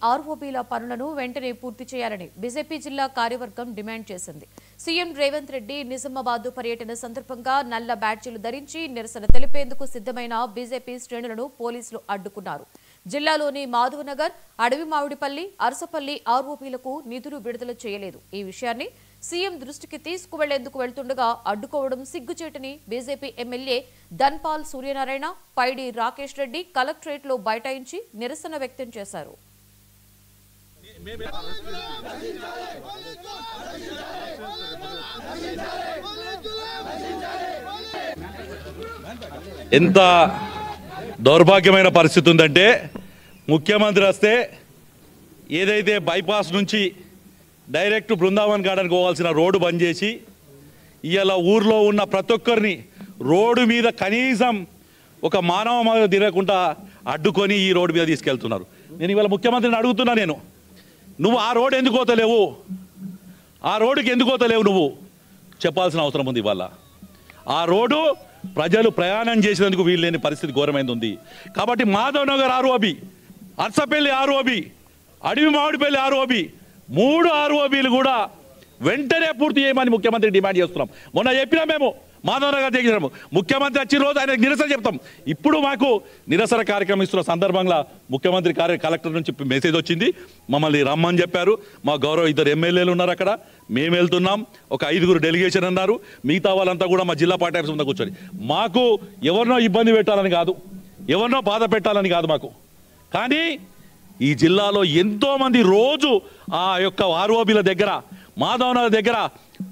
ఆర్ఓబీల పనులను వెంటనే పూర్తి చేయాలని బీజేపీ జిల్లా కార్యవర్గం డిమాండ్ చేసింది. సీఎం రేవంత్ రెడ్డి నిజామాబాద్ పర్యటన సందర్భంగా నల్ల బ్యాడ్జీలు ధరించి నిరసన తెలిపేందుకు సిద్ధమైన బీజేపీ శ్రేణులను పోలీసులు అడ్డుకున్నారు. జిల్లాలోని మాధవనగర్, అడవిమామిడిపల్లి, అరసపల్లి ఆర్ఓబీలకు నిధులు విడుదల చేయలేదు. ఈ విషయాన్ని సీఎం దృష్టికి తీసుకువెళ్లేందుకు వెళ్తుండగా అడ్డుకోవడం సిగ్గుచేటని బీజేపీ ఎమ్మెల్యే ధన్పాల్ సూర్యనారాయణ, పైడి రాకేష్ రెడ్డి కలెక్టరేట్లో బైఠాయించి నిరసన వ్యక్తం చేశారు. ఎంత దౌర్భాగ్యమైన పరిస్థితి ఉందంటే, ముఖ్యమంత్రి వస్తే ఏదైతే బైపాస్ నుంచి డైరెక్ట్ బృందావన్ గార్డెన్కి పోవాల్సిన రోడ్డు బంద్ చేసి ఇవాళ ఊర్లో ఉన్న ప్రతి ఒక్కరిని రోడ్డు మీద కనీసం ఒక మానవ తిరగకుండా అడ్డుకొని ఈ రోడ్డు మీద తీసుకెళ్తున్నారు. నేను ఇవాళ ముఖ్యమంత్రిని అడుగుతున్నా, నువ్వు ఆ రోడ్డు ఎందుకు పోతలేవు, ఆ రోడ్డుకి ఎందుకు పోతలేవు నువ్వు చెప్పాల్సిన అవసరం ఉంది. ఇవాళ ఆ రోడ్డు ప్రజలు ప్రయాణం చేసేందుకు వీలు లేని పరిస్థితి ఘోరమైంది ఉంది. కాబట్టి మాధవనగర్ ఆర్ఓబి, అర్సపల్లి ఆర్ఓబి, అడవి మామిడిపల్లి ఆర్ఓబి, 3 ఆర్ఓబీలు కూడా వెంటనే పూర్తి చేయమని ముఖ్యమంత్రి డిమాండ్ చేస్తున్నాం. మొన్న చెప్పినా మేము మాధవనగర్ చేసినాము, ముఖ్యమంత్రి వచ్చిన రోజు ఆయనకు నిరసన చెప్తాం. ఇప్పుడు మాకు నిరసన కార్యక్రమం ఇస్తున్న సందర్భంగా ముఖ్యమంత్రి కలెక్టర్ నుంచి మెసేజ్ వచ్చింది, మమ్మల్ని రమ్మని చెప్పారు. మా గౌరవ 2 ఎమ్మెల్యేలు ఉన్నారు అక్కడ, మేము వెళ్తున్నాం. ఒక 5 డెలిగేషన్ అన్నారు. మిగతా వాళ్ళంతా కూడా మా జిల్లా పార్టీ ఆఫీస్ ముందు కూర్చొని, మాకు ఎవరినో ఇబ్బంది పెట్టాలని కాదు, ఎవరినో బాధ పెట్టాలని కాదు మాకు. కానీ ఈ జిల్లాలో ఎంతోమంది రోజు ఆ యొక్క ఆర్ఓబీల దగ్గర, మాధవనగర్ దగ్గర,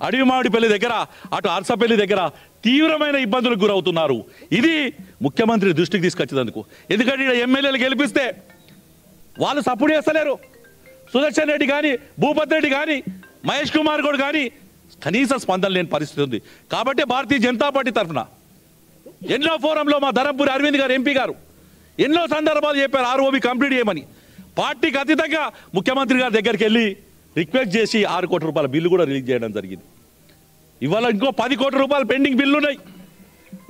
అడవి మామిడిపల్లి దగ్గర, అటు అరసపల్లి దగ్గర తీవ్రమైన ఇబ్బందులకు గురవుతున్నారు. ఇది ముఖ్యమంత్రి దృష్టికి తీసుకొచ్చేందుకు. ఎందుకంటే ఇక్కడ ఎమ్మెల్యేలు గెలిపిస్తే వాళ్ళు సపోర్ట్ చేస్తలేరు. సుదర్శన్ రెడ్డి కానీ, భూపత్ రెడ్డి కానీ, మహేష్ కుమార్ గౌడ్ కానీ కనీస స్పందన లేని పరిస్థితి ఉంది. కాబట్టి భారతీయ జనతా పార్టీ తరఫున ఎన్నో ఫోరంలో మా ధరంపూరి అరవింద్ గారు, ఎంపీ గారు ఎన్నో సందర్భాలు చెప్పారు ఆర్ఓబీ కంప్లీట్ చేయమని. పార్టీకి అతీతంగా ముఖ్యమంత్రి గారి దగ్గరికి వెళ్ళి రిక్వెస్ట్ చేసి 6 కోట్ల రూపాయల బిల్లు కూడా రిలీజ్ చేయడం జరిగింది. ఇవాళ ఇంకో 10 కోట్ల రూపాయలు పెండింగ్ బిల్లు ఉన్నాయి,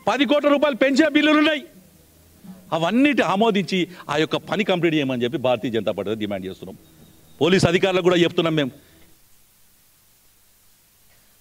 10 కోట్ల రూపాయలు పెంచే బిల్లులు ఉన్నాయి. అవన్నిటి ఆమోదించి ఆ యొక్క పని కంప్లీట్ చేయమని చెప్పి భారతీయ జనతా పార్టీ డిమాండ్ చేస్తున్నాం. పోలీస్ అధికారులకు కూడా చెప్తున్నాం మేము,